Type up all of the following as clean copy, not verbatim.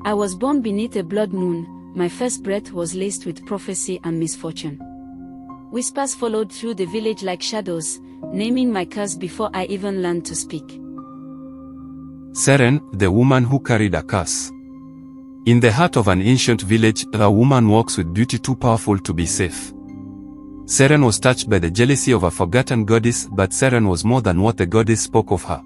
I was born beneath a blood moon, my first breath was laced with prophecy and misfortune. Whispers followed through the village like shadows, naming my curse before I even learned to speak. Seren, the woman who carried a curse. In the heart of an ancient village, a woman walks with beauty too powerful to be safe. Seren was touched by the jealousy of a forgotten goddess, but Seren was more than what the goddess spoke of her.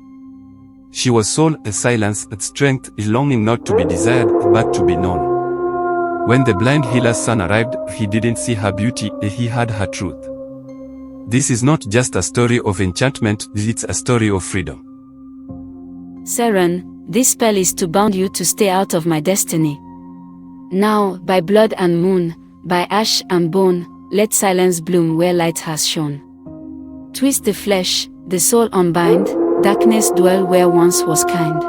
She was soul, a silence, a strength, a longing not to be desired, but to be known. When the blind healer's son arrived, he didn't see her beauty, he had her truth. This is not just a story of enchantment, it's a story of freedom. Seren, this spell is to bound you to stay out of my destiny. Now, by blood and moon, by ash and bone, let silence bloom where light has shone. Twist the flesh, the soul unbind, darkness dwell where once was kind.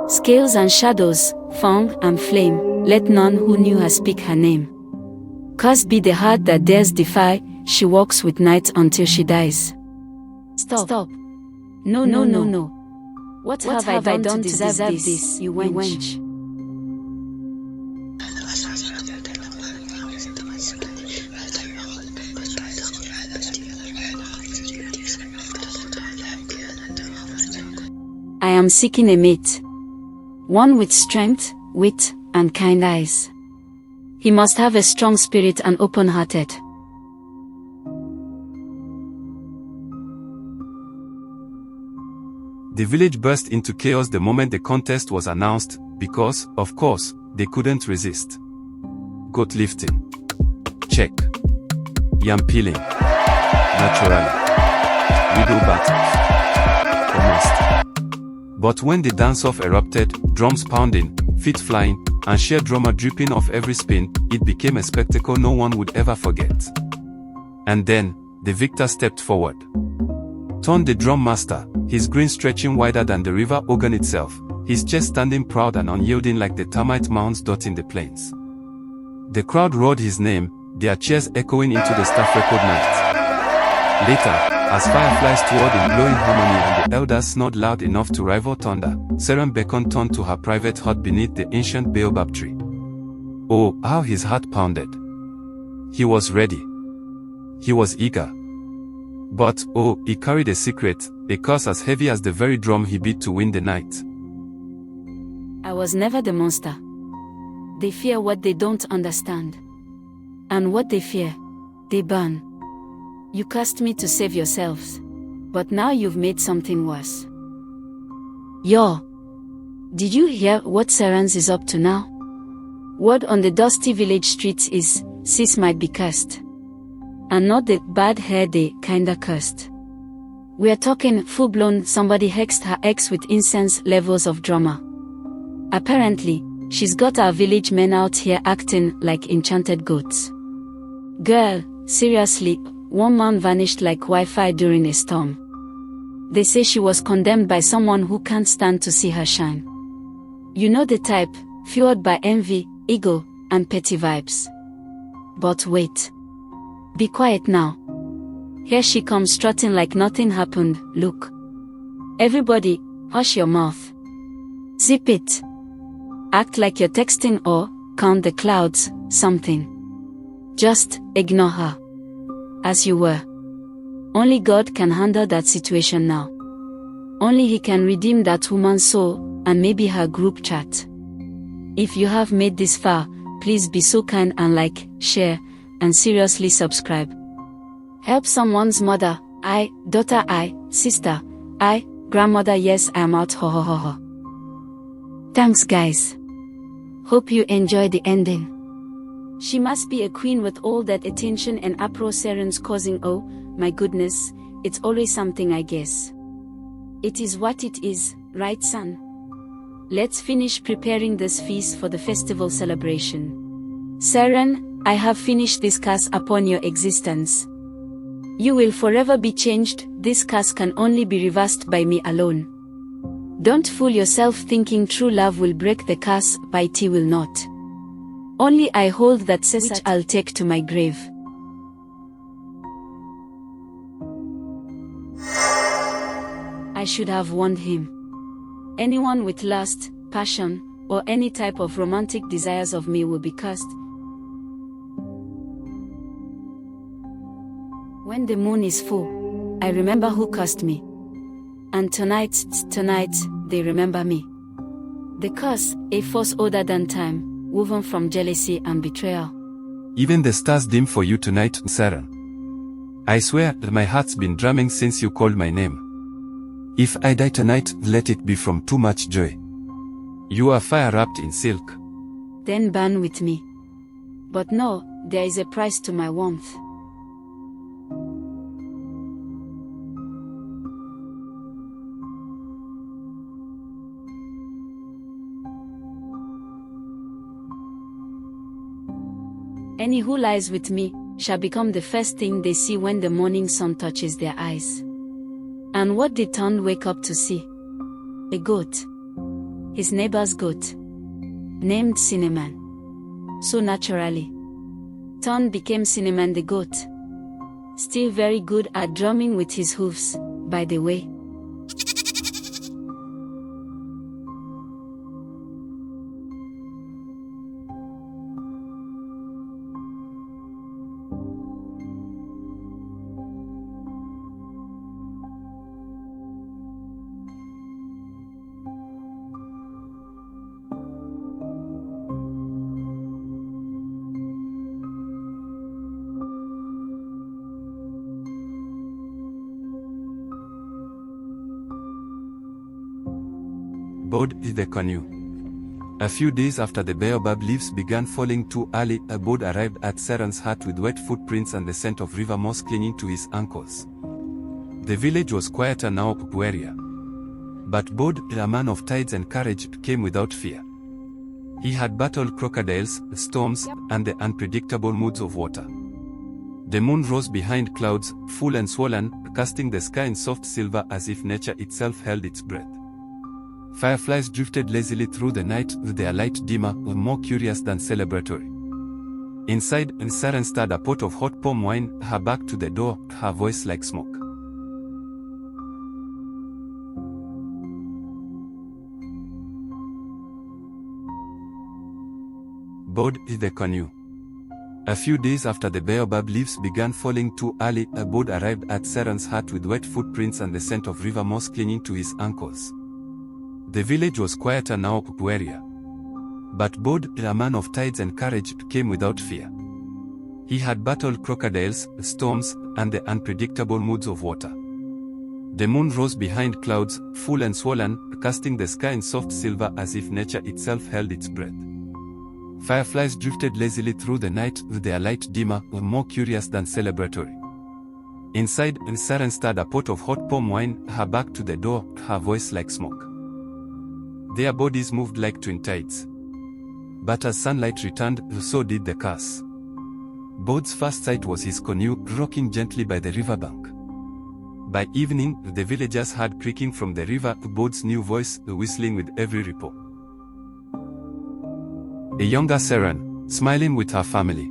Scales and shadows, foam and flame, let none who knew her speak her name. Cursed be the heart that dares defy, she walks with night until she dies. Stop. No. What have I done to deserve this, you wench? I am seeking a mate. One with strength, wit, and kind eyes. He must have a strong spirit and open-hearted. The village burst into chaos the moment the contest was announced, because, of course, they couldn't resist. Goat lifting. Check. Yam peeling. Naturally. Widow battles. Almost. But when the dance-off erupted, drums pounding, feet flying, and sheer drama dripping off every spin, it became a spectacle no one would ever forget. And then, the victor stepped forward. Turned the drum master, his grin stretching wider than the river Ogun itself, his chest standing proud and unyielding like the termite mounds dotting the plains. The crowd roared his name, their cheers echoing into the staff record night. Later, as fireflies toured in glowing harmony and the elders snored loud enough to rival thunder, Seren beckoned turned to her private hut beneath the ancient baobab tree. Oh, how his heart pounded. He was ready. He was eager. But, oh, he carried a secret, a curse as heavy as the very drum he beat to win the night. I was never the monster. They fear what they don't understand. And what they fear, they burn. You cursed me to save yourselves. But now you've made something worse. Did you hear what SHARON'S is up to now? Word on the dusty village streets is, sis might be cursed. And not the bad hair day kinda cursed. We are talking full-blown somebody hexed her ex with incense levels of drama. Apparently, she's got our village men out here acting like enchanted goats. Girl, seriously, one man vanished like Wi-Fi during a storm. They say she was condemned by someone who can't stand to see her shine. You know the type, fueled by envy, ego, and petty vibes. But wait. Be quiet now. Here she comes strutting like nothing happened, look. Everybody, hush your mouth. Zip it. Act like you're texting or, count the clouds, something. Just, ignore her. As you were. Only God can handle that situation now. Only He can redeem that woman's soul, and maybe her group chat. If you have made this far, please be so kind and like, share, and seriously subscribe. Help someone's mother, daughter, sister, grandmother. Yes, I'm out. Ho ho ho ho. Thanks guys. Hope you enjoy the ending. She must be a queen with all that attention and uproar Seren's causing. Oh, my goodness, it's always something I guess. It is what it is, right son? Let's finish preparing this feast for the festival celebration. Seren, I have finished this curse upon your existence. You will forever be changed, this curse can only be reversed by me alone. Don't fool yourself thinking true love will break the curse, piety will not. Only I hold that which I'll take to my grave. I should have warned him. Anyone with lust, passion, or any type of romantic desires of me will be cursed. When the moon is full, I remember who cursed me. And tonight, they remember me. The curse, a force older than time, woven from jealousy and betrayal. Even the stars dim for you tonight, Seren. I swear that my heart's been drumming since you called my name. If I die tonight, let it be from too much joy. You are fire wrapped in silk. Then burn with me. But no, there is a price to my warmth. Any who lies with me shall become the first thing they see when the morning sun touches their eyes. And what did Ton wake up to see? A goat. His neighbor's goat. Named Cinnamon. So naturally, Ton became Cinnamon the goat. Still very good at drumming with his hooves, by the way. Bod is the canoe. A few days after the baobab leaves began falling too early, a Bod arrived at Sharon's hut with wet footprints and the scent of river moss clinging to his ankles. The village was quieter now, warier. But Bod, a man of tides and courage, came without fear. He had battled crocodiles, storms, and the unpredictable moods of water. The moon rose behind clouds, full and swollen, casting the sky in soft silver as if nature itself held its breath. Fireflies drifted lazily through the night, their light dimmer, more curious than celebratory. Inside, Seren stirred a pot of hot palm wine, her back to the door, her voice like smoke. Bod is the canoe. A few days after the baobab leaves began falling too early, a Bod arrived at Sharon's hut with wet footprints and the scent of river moss clinging to his ankles. The village was quieter now, warier. But Bod, a man of tides and courage, came without fear. He had battled crocodiles, storms, and the unpredictable moods of water. The moon rose behind clouds, full and swollen, casting the sky in soft silver as if nature itself held its breath. Fireflies drifted lazily through the night, their light dimmer, more curious than celebratory. Inside, Seren stirred a pot of hot palm wine, her back to the door, her voice like smoke. Their bodies moved like twin tides. But as sunlight returned, so did the curse. Bod's first sight was his canoe, rocking gently by the riverbank. By evening, the villagers heard creaking from the river, Bod's new voice, whistling with every ripple. A younger Seren, smiling with her family.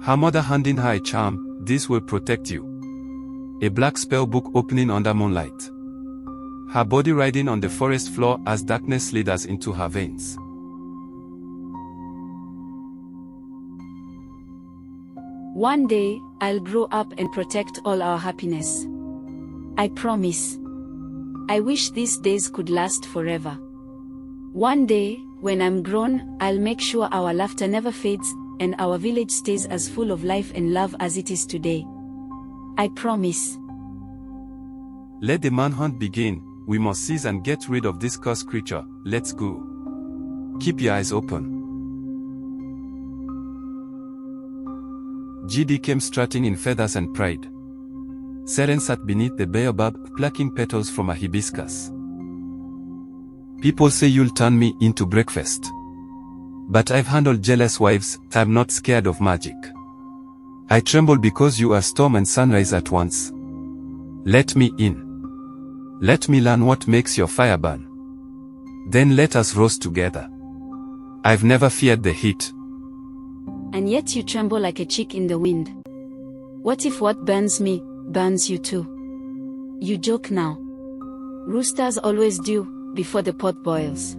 Her mother handing her a charm, "This will protect you." A black spell book opening under moonlight. Her body riding on the forest floor as darkness slid us into her veins. One day, I'll grow up and protect all our happiness. I promise. I wish these days could last forever. One day, when I'm grown, I'll make sure our laughter never fades, and our village stays as full of life and love as it is today. I promise. Let the manhunt begin. We must seize and get rid of this cursed creature. Let's go. Keep your eyes open. GD came strutting in feathers and pride. Seren sat beneath the baobab, plucking petals from a hibiscus. People say you'll turn me into breakfast. But I've handled jealous wives, I'm not scared of magic. I tremble because you are storm and sunrise at once. Let me in. Let me learn what makes your fire burn. Then let us roast together. I've never feared the heat. And yet you tremble like a chick in the wind. What if what burns me, burns you too? You joke now. Roosters always do, before the pot boils.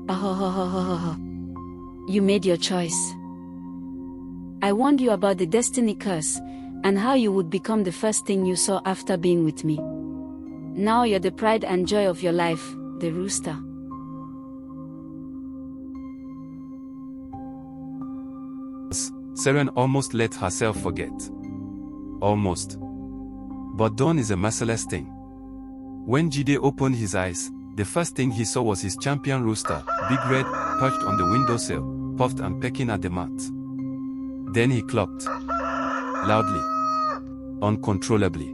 Ahohohohoho. You made your choice. I warned you about the destiny curse, and how you would become the first thing you saw after being with me. Now you're the pride and joy of your life, the rooster. Seren almost let herself forget. Almost. But dawn is a merciless thing. When Jide opened his eyes, the first thing he saw was his champion rooster, Big Red, perched on the windowsill, puffed and pecking at the mat. Then he clucked. Loudly. Uncontrollably.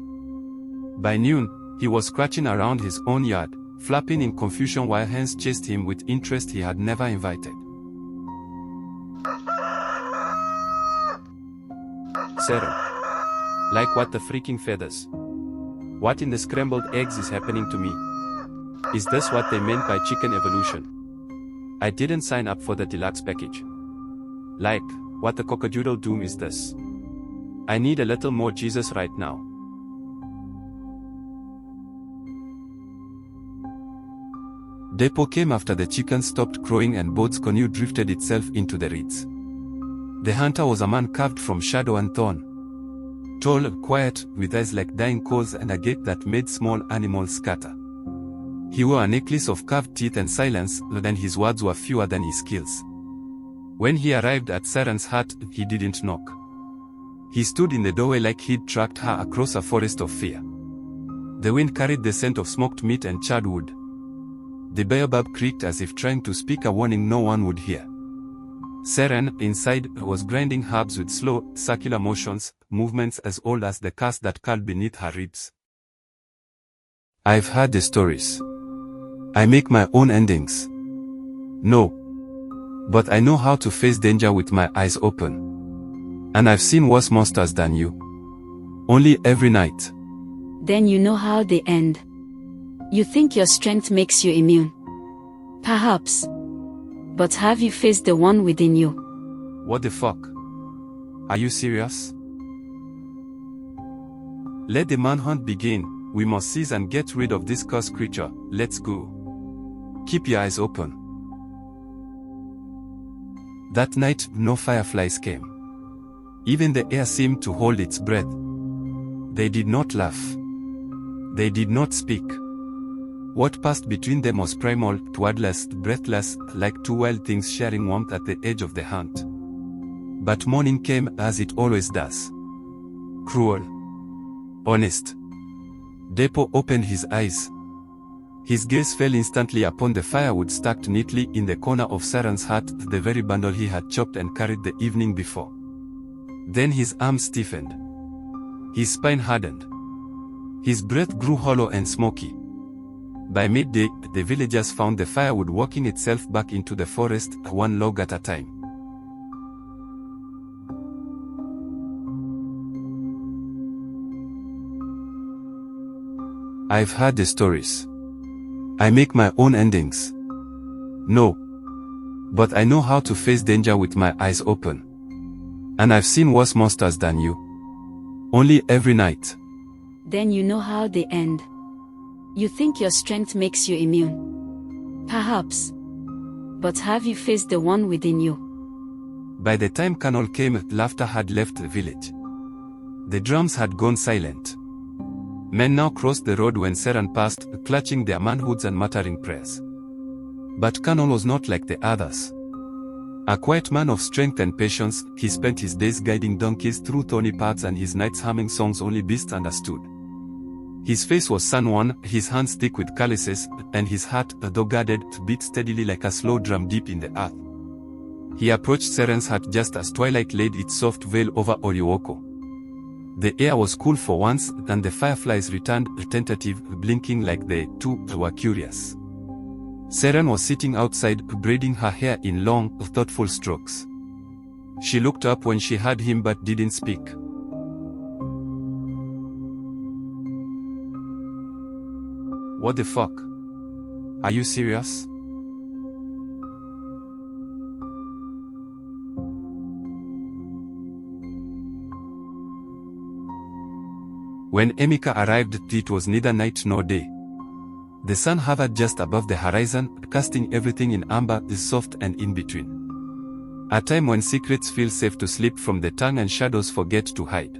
By noon, he was scratching around his own yard, flapping in confusion while hens chased him with interest he had never invited. Seren. Like what the freaking feathers? What in the scrambled eggs is happening to me? Is this what they meant by chicken evolution? I didn't sign up for the deluxe package. Like, what the cockadoodle doom is this? I need a little more Jesus right now. Depo came after the chickens stopped crowing and Boat's canoe drifted itself into the reeds. The hunter was a man carved from shadow and thorn. Tall, quiet, with eyes like dying coals and a gait that made small animals scatter. He wore a necklace of carved teeth and silence, and his words were fewer than his skills. When he arrived at Seren's hut, he didn't knock. He stood in the doorway like he'd tracked her across a forest of fear. The wind carried the scent of smoked meat and charred wood. The baobab creaked as if trying to speak a warning no one would hear. Seren, inside, was grinding herbs with slow, circular motions, movements as old as the curse that curled beneath her ribs. I've heard the stories. I make my own endings. No. But I know how to face danger with my eyes open. And I've seen worse monsters than you. Only every night. Then you know how they end. You think your strength makes you immune. Perhaps. But have you faced the one within you? What the fuck? Are you serious? Let the manhunt begin. We must seize and get rid of this cursed creature. Let's go. Keep your eyes open. That night, no fireflies came. Even the air seemed to hold its breath. They did not laugh. They did not speak. What passed between them was primal, wordless, breathless, like two wild things sharing warmth at the edge of the hunt. But morning came as it always does. Cruel. Honest. Depo opened his eyes. His gaze fell instantly upon the firewood stacked neatly in the corner of Saran's hut, the very bundle he had chopped and carried the evening before. Then his arms stiffened. His spine hardened. His breath grew hollow and smoky. By midday, the villagers found the firewood working itself back into the forest, one log at a time. I've heard the stories. I make my own endings. No. But I know how to face danger with my eyes open. And I've seen worse monsters than you. Only every night. Then you know how they end. You think your strength makes you immune. Perhaps. But have you faced the one within you? By the time Canol came, laughter had left the village. The drums had gone silent. Men now crossed the road when Seren passed, clutching their manhoods and muttering prayers. But Canol was not like the others. A quiet man of strength and patience, he spent his days guiding donkeys through thorny paths and his nights humming songs only beasts understood. His face was sun-worn, his hands thick with calluses, and his heart, though guarded, beat steadily like a slow drum deep in the earth. He approached Seren's hut just as twilight laid its soft veil over Oriwoko. The air was cool for once, and the fireflies returned, tentative, blinking like they, too, were curious. Seren was sitting outside, braiding her hair in long, thoughtful strokes. She looked up when she heard him but didn't speak. What the fuck? Are you serious? When Emika arrived, it was neither night nor day. The sun hovered just above the horizon, casting everything in amber, the soft and in between. A time when secrets feel safe to slip from the tongue and shadows forget to hide.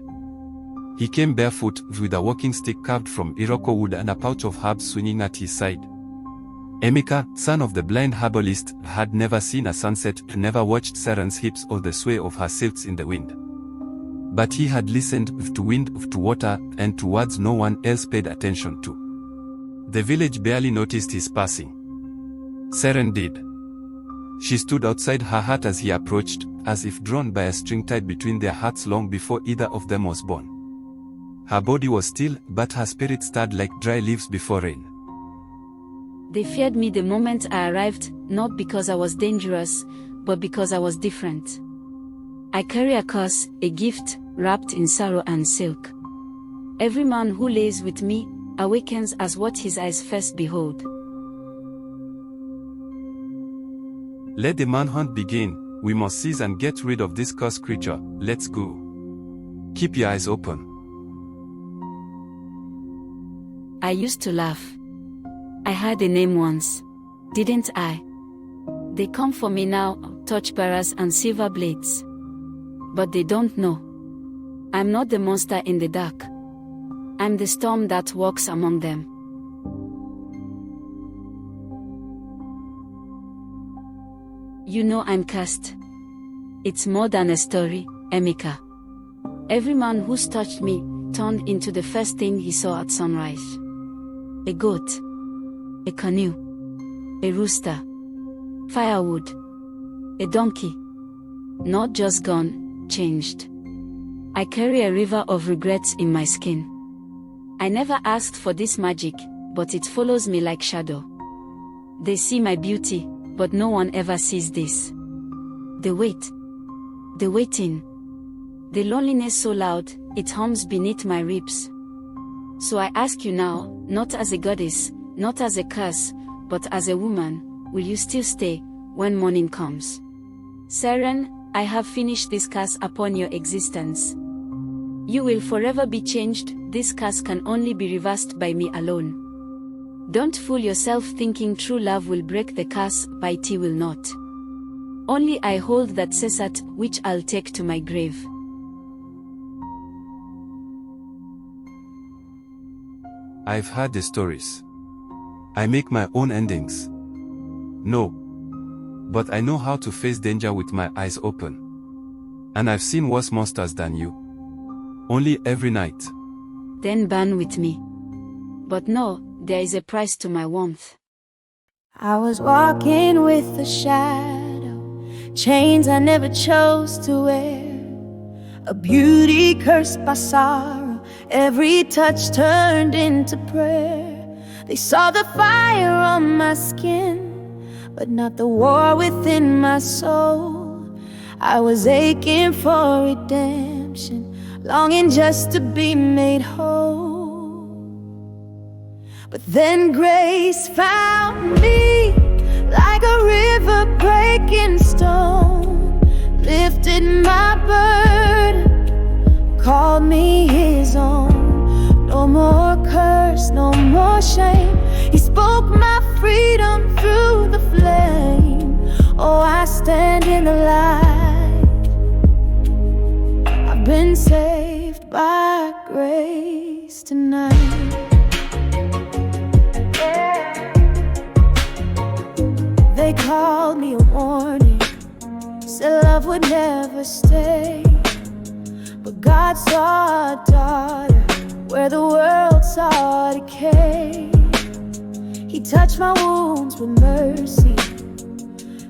He came barefoot, with a walking stick carved from Iroko wood and a pouch of herbs swinging at his side. Emeka, son of the blind herbalist, had never seen a sunset, never watched Sharon's hips or the sway of her silks in the wind. But he had listened to wind, to water, and to words no one else paid attention to. The village barely noticed his passing. Seren did. She stood outside her hut as he approached, as if drawn by a string tied between their hearts long before either of them was born. Her body was still, but her spirit stirred like dry leaves before rain. They feared me the moment I arrived, not because I was dangerous, but because I was different. I carry a curse, a gift, wrapped in sorrow and silk. Every man who lays with me awakens as what his eyes first behold. Let the manhunt begin. We must seize and get rid of this cursed creature. Let's go. Keep your eyes open. I used to laugh. I had a name once, didn't I? They come for me now, torchbearers and silver blades. But they don't know. I'm not the monster in the dark. I'm the storm that walks among them. You know I'm cursed. It's more than a story, Emeka. Every man who's touched me turned into the first thing he saw at sunrise. A goat, a canoe, a rooster, firewood, a donkey. Not just gone, changed. I carry a river of regrets in my skin. I never asked for this magic, but it follows me like shadow. They see my beauty, but no one ever sees this. The weight, the waiting, the loneliness so loud, it hums beneath my ribs. So I ask you now, not as a goddess, not as a curse, but as a woman, will you still stay when morning comes? Seren, I have finished this curse upon your existence. You will forever be changed. This curse can only be reversed by me alone. Don't fool yourself thinking true love will break the curse, piety will not. Only I hold that cesat, which I'll take to my grave. I've heard the stories. I make my own endings. No. But I know how to face danger with my eyes open. And I've seen worse monsters than you. Only every night. Then burn with me. But no, there is a price to my warmth. I was walking with a shadow, chains I never chose to wear, a beauty cursed by sorrow, every touch turned into prayer. They saw the fire on my skin, but not the war within my soul. I was aching for redemption, longing just to be made whole. But then grace found me, like a river breaking stone, lifted my burden, called me his own. No more curse, no more shame. He spoke my freedom through the flame. Oh, I stand in the light. I've been saved by grace tonight. They called me a warning, said love would never stay. But God saw a daughter where the world saw decay. He touched my wounds with mercy,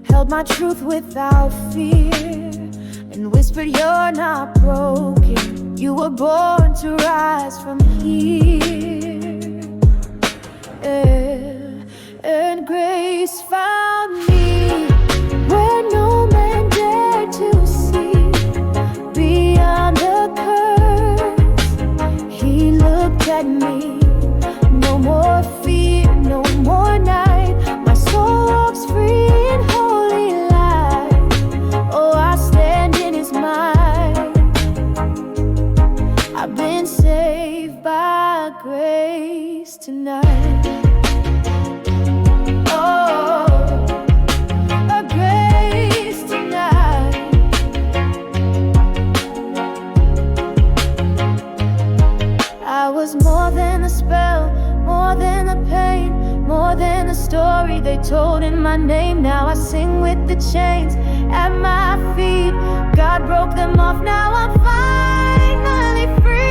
held my truth without fear, and whispered, you're not broken, you were born to rise from here. And grace found me where no man dared to see, beyond the curse. He looked at me, no more fear, no more night. My soul walks free in holy light. Oh, I stand in his might. I've been saved by grace tonight. story they told in my name. Now I sing with the chains at my feet. God broke them off, now I'm finally free.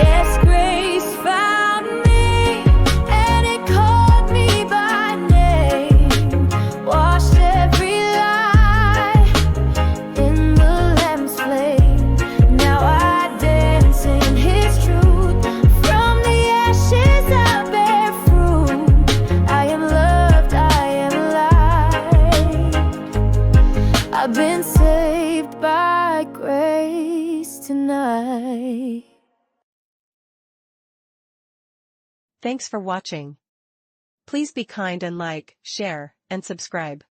Yes, grace found me, and it called me by name. Washed every lie in the Lamb's flame. Now I dance in His truth. From the ashes I bear fruit. I am loved, I am light. I've been saved by grace tonight. Thanks for watching. Please be kind and like, share, and subscribe.